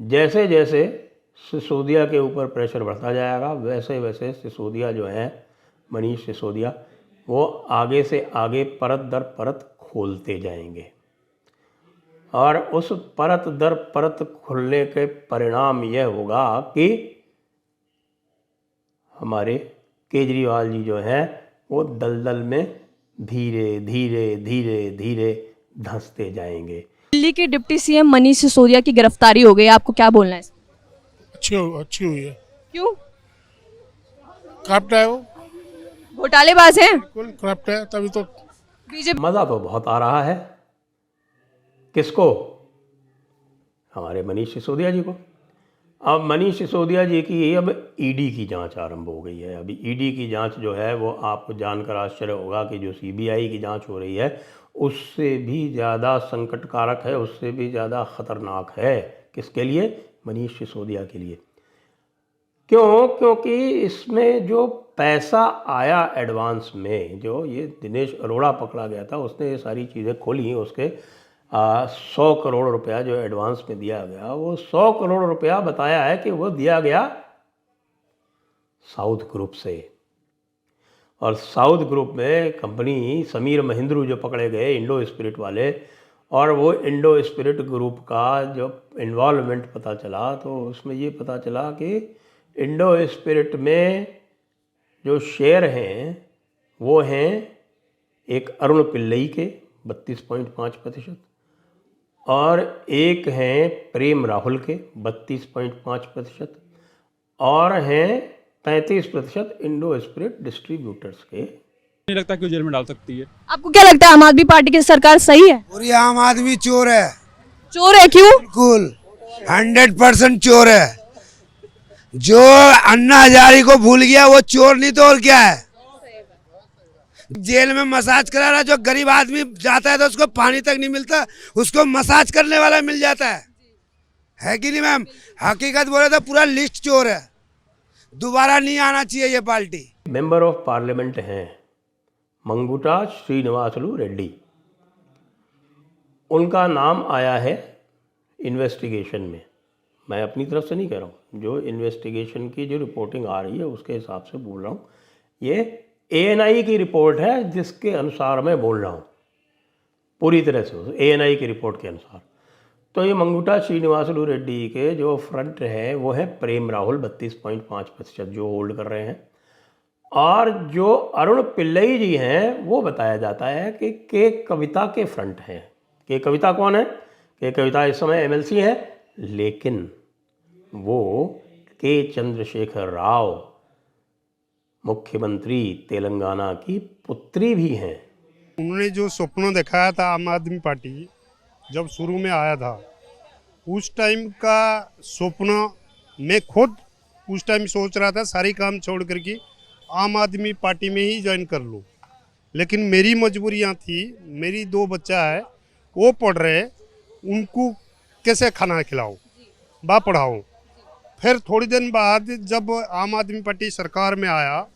जैसे जैसे सिसोदिया के ऊपर प्रेशर बढ़ता जाएगा वैसे वैसे सिसोदिया जो है, मनीष सिसोदिया, वो आगे से आगे परत दर परत खोलते जाएंगे और उस परत दर परत खुलने के परिणाम यह होगा कि हमारे केजरीवाल जी जो हैं वो दलदल में धीरे धीरे धीरे धीरे धंसते जाएंगे। दिल्ली के डिप्टी सीएम मनीष सिसोदिया की गिरफ्तारी हो गई, आपको क्या बोलना है इस पर? अच्छी हुई है। क्यों? करप्ट है वो, घोटालेबाज हैं? बिल्कुल करप्ट है, तभी तो बीजेपी मज़ा तो बहुत आ रहा है। किसको? हमारे मनीष सिसोदिया जी को। अब मनीष सिसोदिया जी की अब ईडी की जांच आरंभ हो गई है। अभी ईडी की जांच जो है वो आपको जानकर आश्चर्य होगा कि जो सीबीआई की जांच हो रही है उससे भी ज़्यादा संकटकारक है, उससे भी ज़्यादा ख़तरनाक है। किसके लिए? मनीष सिसोदिया के लिए। क्यों? क्योंकि इसमें जो पैसा आया एडवांस में, जो ये दिनेश अरोड़ा पकड़ा गया था उसने ये सारी चीज़ें खोली, उसके 100 करोड़ रुपया जो एडवांस में दिया गया, वो 100 करोड़ रुपया बताया है कि वो दिया गया साउथ ग्रुप से। और साउथ ग्रुप में कंपनी समीर महेंद्रू जो पकड़े गए इंडो स्पिरिट वाले, और वो इंडो स्पिरिट ग्रुप का जो इन्वॉल्वमेंट पता चला तो उसमें ये पता चला कि इंडो स्पिरिट में जो शेयर हैं वो हैं एक अरुण पिल्लई के 32.5% और एक हैं प्रेम राहुल के 32.5% और हैं 35% इंडो स्पिरिट डिस्ट्रीब्यूटर्स के। नहीं लगता कि वो जेल में डाल सकती है। आपको क्या लगता है आम आदमी पार्टी की सरकार सही है? और ये आम आदमी चोर है, चोर है? क्यों? बिल्कुल 100% चोर है। जो अन्ना हजारी को भूल गया वो चोर नहीं तो और क्या है। जेल में मसाज करा रहा, जो गरीब आदमी जाता है तो उसको पानी तक नहीं मिलता, उसको मसाज करने वाला मिल जाता है कि नहीं मैम? हकीकत बोले तो पूरा लिस्ट चोर है, दोबारा नहीं आना चाहिए ये पार्टी। मेंबर ऑफ पार्लियामेंट हैं मंगुटा श्रीनिवासलू रेड्डी, उनका नाम आया है इन्वेस्टिगेशन में। मैं अपनी तरफ से नहीं कह रहा हूँ, जो इन्वेस्टिगेशन की जो रिपोर्टिंग आ रही है उसके हिसाब से बोल रहा हूँ। ये ANI की रिपोर्ट है जिसके अनुसार मैं बोल रहा हूँ, पूरी तरह से ANI की रिपोर्ट के अनुसार। तो ये मंगुटा श्रीनिवासलू रेड्डी के जो फ्रंट है वो है प्रेम राहुल 32.5% जो होल्ड कर रहे हैं, और जो अरुण पिल्लई जी हैं वो बताया जाता है कि के कविता के फ्रंट हैं। के कविता कौन है? के कविता इस समय MLC है, लेकिन वो के चंद्रशेखर राव मुख्यमंत्री तेलंगाना की पुत्री भी हैं। उन्होंने जो सपनों दिखाया था आम आदमी पार्टी जब शुरू में आया था, उस टाइम का सपना मैं खुद उस टाइम सोच रहा था सारी काम छोड़ करके आम आदमी पार्टी में ही ज्वाइन कर लूँ, लेकिन मेरी मजबूरियाँ थी। मेरी 2 बच्चा है, वो पढ़ रहे, उनको कैसे खाना खिलाऊं, बा पढ़ाऊं। फिर थोड़ी दिन बाद जब आम आदमी पार्टी सरकार में आया,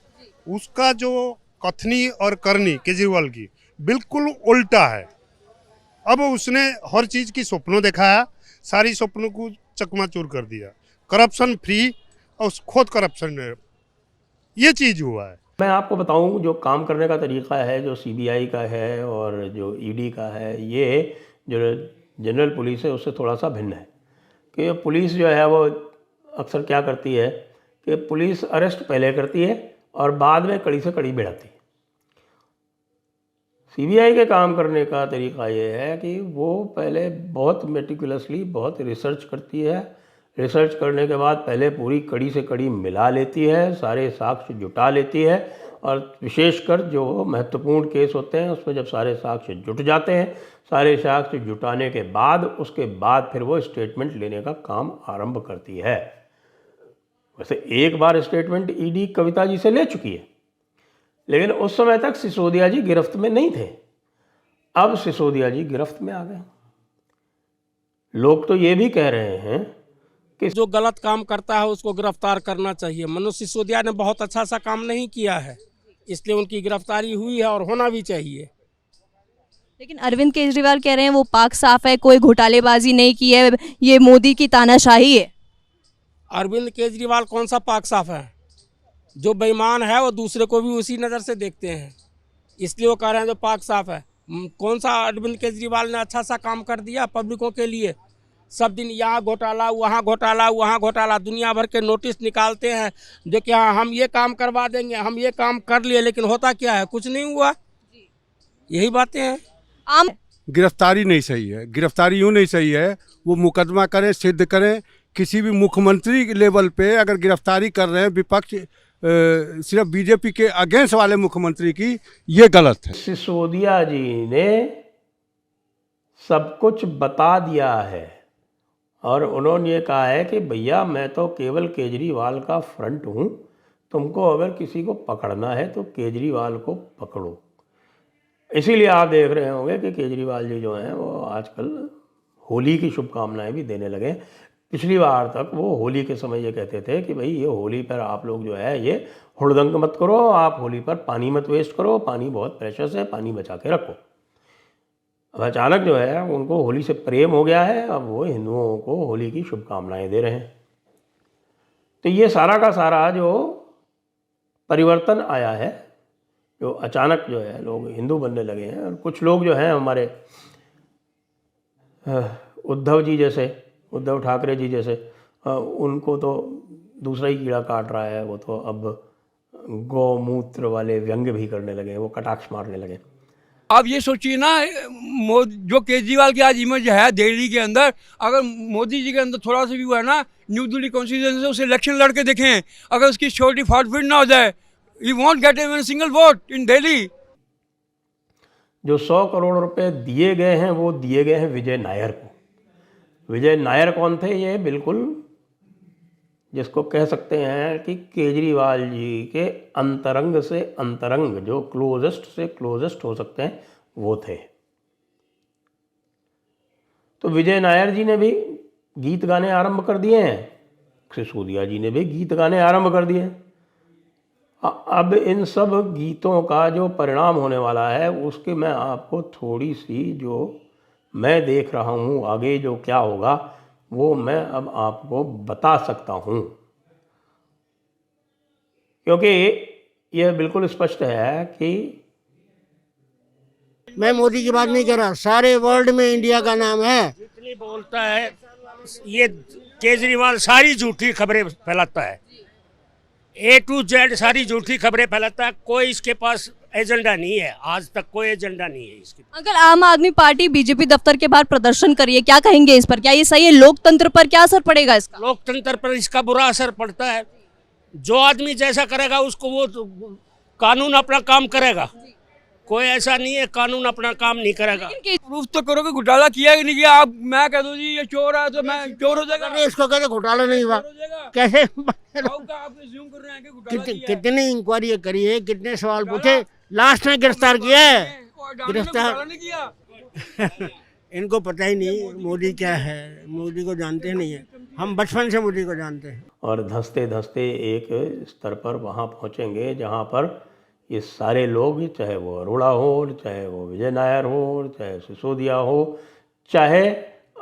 उसका जो कथनी और करनी केजरीवाल की बिल्कुल उल्टा है। अब उसने हर चीज़ की सपनों दिखाया, सारी सपनों को चकमाचूर कर दिया, करप्शन फ्री और खुद करप्शन है, ये चीज़ हुआ है। मैं आपको बताऊं जो काम करने का तरीका है, जो CBI का है और जो ED का है, ये जो जनरल पुलिस है उससे थोड़ा सा भिन्न है। कि पुलिस जो है वो अक्सर क्या करती है कि पुलिस अरेस्ट पहले करती है और बाद में कड़ी से कड़ी भिड़ाती है। CBI के काम करने का तरीका ये है कि वो पहले बहुत मेटिकुलसली बहुत रिसर्च करती है, रिसर्च करने के बाद पहले पूरी कड़ी से कड़ी मिला लेती है, सारे साक्ष्य जुटा लेती है, और विशेषकर जो महत्वपूर्ण केस होते हैं उसमें जब सारे साक्ष्य जुट जाते हैं, सारे साक्ष्य जुटाने के बाद उसके बाद फिर वो स्टेटमेंट लेने का काम आरंभ करती है। वैसे एक बार स्टेटमेंट ED कविता जी से ले चुकी है, लेकिन उस समय तक सिसोदिया जी गिरफ्त में नहीं थे। अब सिसोदिया जी गिरफ्त में आ गए। लोग तो ये भी कह रहे हैं कि जो गलत काम करता है उसको गिरफ्तार करना चाहिए। मनीष सिसोदिया ने बहुत अच्छा सा काम नहीं किया है, इसलिए उनकी गिरफ्तारी हुई है और होना भी चाहिए। लेकिन अरविंद केजरीवाल कह रहे हैं वो पाक साफ है, कोई घोटालेबाजी नहीं की है, ये मोदी की तानाशाही है। अरविंद केजरीवाल कौन सा पाक साफ है? जो बेईमान है वो दूसरे को भी उसी नज़र से देखते हैं, इसलिए वो कह रहे हैं जो पाक साफ है। कौन सा अरविंद केजरीवाल ने अच्छा सा काम कर दिया पब्लिकों के लिए? सब दिन यहाँ घोटाला, वहाँ घोटाला, वहाँ घोटाला, दुनिया भर के नोटिस निकालते हैं जो कि हाँ हम ये काम करवा देंगे, हम ये काम कर लिए, लेकिन होता क्या है? कुछ नहीं हुआ। यही बातें हैं। आम गिरफ्तारी नहीं सही है, गिरफ्तारी यूँ नहीं सही है, वो मुकदमा करें, सिद्ध करें। किसी भी मुख्यमंत्री लेवल पे अगर गिरफ्तारी कर रहे हैं विपक्ष, सिर्फ बीजेपी के अगेंस्ट वाले मुख्यमंत्री की, ये गलत है। सिसोदिया जी ने सब कुछ बता दिया है और उन्होंने ये कहा है कि भैया मैं तो केवल केजरीवाल का फ्रंट हूँ, तुमको अगर किसी को पकड़ना है तो केजरीवाल को पकड़ो। इसीलिए आप देख रहे होंगे कि केजरीवाल जी जो हैं वो आजकल होली की शुभकामनाएं भी देने लगे। पिछली बार तक वो होली के समय ये कहते थे कि भाई ये होली पर आप लोग जो है ये हुड़दंग मत करो, आप होली पर पानी मत वेस्ट करो, पानी बहुत प्रेशस है, पानी बचा के रखो। अब अचानक जो है उनको होली से प्रेम हो गया है, अब वो हिंदुओं को होली की शुभकामनाएं दे रहे हैं। तो ये सारा का सारा जो परिवर्तन आया है, जो अचानक जो है लोग हिंदू बनने लगे हैं, और कुछ लोग जो हैं हमारे उद्धव जी जैसे, उद्धव ठाकरे जी जैसे, उनको तो दूसरा ही कीड़ा काट रहा है। वो तो अब गौमूत्र वाले व्यंग्य भी करने लगे, वो कटाक्ष मारने लगे। आप ये सोचिए ना, जो केजरीवाल की आज इमेज है दिल्ली के अंदर, अगर मोदी जी के अंदर थोड़ा सा भी हुआ है ना, न्यू दिल्ली कॉन्स्टिट्यूंसी से उसे इलेक्शन लड़के देखें, अगर उसकी सिक्योरिटी फॉरफिट ना हो जाए, he won't get even single vote in Delhi. जो 100 करोड़ रुपए दिए गए हैं वो दिए गए हैं विजय नायर को। विजय नायर कौन थे? ये बिल्कुल जिसको कह सकते हैं कि केजरीवाल जी के अंतरंग से अंतरंग, जो क्लोजेस्ट से क्लोजेस्ट हो सकते हैं, वो थे। तो विजय नायर जी ने भी गीत गाने आरंभ कर दिए हैं, सिसोदिया जी ने भी गीत गाने आरंभ कर दिए। अब इन सब गीतों का जो परिणाम होने वाला है उसके मैं आपको थोड़ी सी, जो मैं देख रहा हूँ आगे जो क्या होगा, वो मैं अब आपको बता सकता हूँ, क्योंकि यह बिल्कुल स्पष्ट है कि मैं मोदी की बात नहीं कर रहा, सारे वर्ल्ड में इंडिया का नाम है। जितनी बोलता है ये केजरीवाल सारी झूठी खबरें फैलाता है, A to Z सारी झूठी खबरें फैलाता है। कोई इसके पास एजेंडा नहीं है, आज तक कोई एजेंडा नहीं है इसके। अगर आम आदमी पार्टी बीजेपी दफ्तर के बाहर प्रदर्शन करिए, क्या कहेंगे इस पर? क्या ये सही है? लोकतंत्र पर क्या असर पड़ेगा इसका? लोकतंत्र पर इसका बुरा असर पड़ता है। जो आदमी जैसा करेगा उसको वो कानून अपना काम करेगा। कोई ऐसा नहीं है कानून अपना काम नहीं करेगा। प्रूफ तो करो कि घोटाला किया कि नहीं किया। आप मैं कह दूं जी ये चोर है तो मैं चोर हो जाएगा। इसको कहते घोटाला नहीं हुआ, कैसे? कितनी इंक्वायरी करी है, कितने सवाल पूछे, लास्ट में गिरफ्तार किया है। गिरफ्तार नहीं किया। इनको पता ही नहीं मोदी क्या है, मोदी को जानते नहीं है। हम बचपन से मोदी को जानते हैं। और धंसते धंसते एक स्तर पर वहाँ पहुँचेंगे जहाँ पर ये सारे लोग, चाहे वो अरोड़ा हो, चाहे वो विजय नायर हो, चाहे सिसोदिया हो, चाहे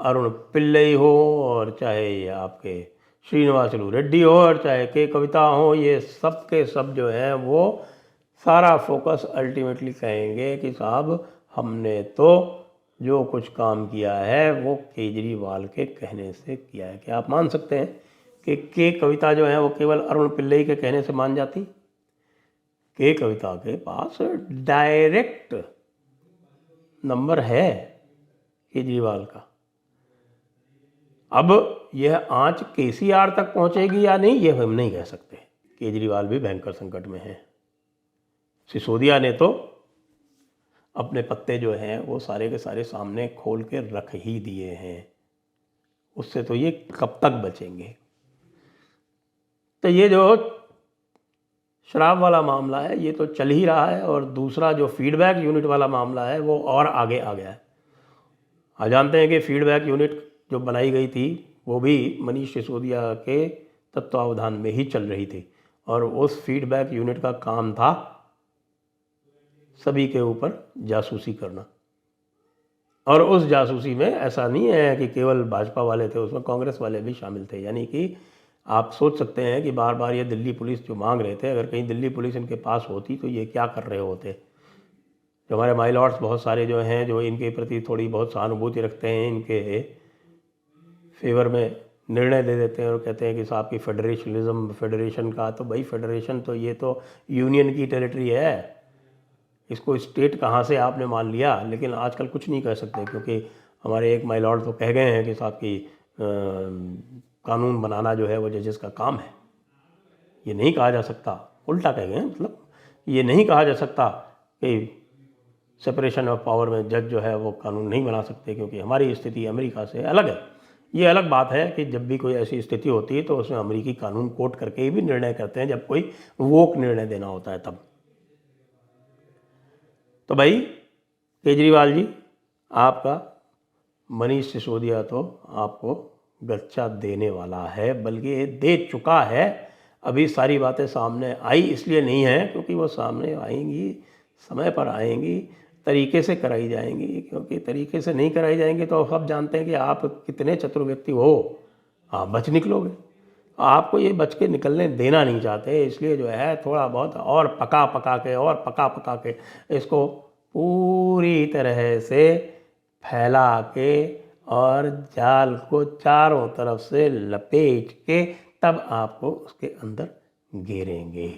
अरुण पिल्लई हो, और चाहे ये आपके श्रीनिवासलू रेड्डी हो, और चाहे के कविता हो, ये सब के सब जो हैं वो सारा फोकस अल्टीमेटली कहेंगे कि साहब हमने तो जो कुछ काम किया है वो केजरीवाल के कहने से किया है। क्या आप मान सकते हैं कि के कविता जो है वो केवल अरुण पिल्लई के कहने से मान जाती? के कविता के पास डायरेक्ट नंबर है केजरीवाल का। अब यह आंच केसीआर तक पहुंचेगी या नहीं, ये हम नहीं कह सकते। केजरीवाल भी भयंकर संकट में है। सिसोदिया ने तो अपने पत्ते जो हैं वो सारे के सारे सामने खोल के रख ही दिए हैं, उससे तो ये कब तक बचेंगे। तो ये जो शराब वाला मामला है ये तो चल ही रहा है, और दूसरा जो फीडबैक यूनिट वाला मामला है वो और आगे आ गया है। आप जानते हैं कि फीडबैक यूनिट जो बनाई गई थी वो भी मनीष सिसोदिया के तत्वावधान में ही चल रही थी, और उस फीडबैक यूनिट का काम था सभी के ऊपर जासूसी करना। और उस जासूसी में ऐसा नहीं है कि केवल भाजपा वाले थे, उसमें कांग्रेस वाले भी शामिल थे। यानी कि आप सोच सकते हैं कि बार बार ये दिल्ली पुलिस जो मांग रहे थे, अगर कहीं दिल्ली पुलिस इनके पास होती तो ये क्या कर रहे होते। जो हमारे माई लॉर्ड्स बहुत सारे जो हैं, जो इनके प्रति थोड़ी बहुत सहानुभूति रखते हैं, इनके फेवर में निर्णय दे देते हैं और कहते हैं कि साहब की फेडरेशन का, तो भाई फेडरेशन तो ये तो यूनियन की टेरिटरी है, इसको स्टेट कहाँ से आपने मान लिया। लेकिन आजकल कुछ नहीं कह सकते, क्योंकि हमारे एक माई लॉर्ड तो कह गए हैं कि साहब की कानून बनाना जो है वो जजेस का काम है। ये नहीं कहा जा सकता, उल्टा कह गए हैं, मतलब ये नहीं कहा जा सकता कि सेपरेशन ऑफ पावर में जज जो है वो कानून नहीं बना सकते, क्योंकि हमारी स्थिति अमेरिका से अलग है। ये अलग बात है कि जब भी कोई ऐसी स्थिति होती है तो उसमें अमेरिकी कानून कोट करके ही भी निर्णय करते हैं, जब कोई वोक निर्णय देना होता है तब। तो भाई केजरीवाल जी, आपका मनीष सिसोदिया तो आपको गच्चा देने वाला है, बल्कि दे चुका है। अभी सारी बातें सामने आई इसलिए नहीं है क्योंकि वो सामने आएंगी, समय पर आएंगी, तरीके से कराई जाएंगी। क्योंकि तरीके से नहीं कराई जाएंगी तो सब जानते हैं कि आप कितने चतुर व्यक्ति हो, आप बच निकलोगे। आपको ये बच के निकलने देना नहीं चाहते, इसलिए जो है थोड़ा बहुत और पका पका के इसको पूरी तरह से फैला के और जाल को चारों तरफ से लपेट के तब आपको उसके अंदर घेरेंगे।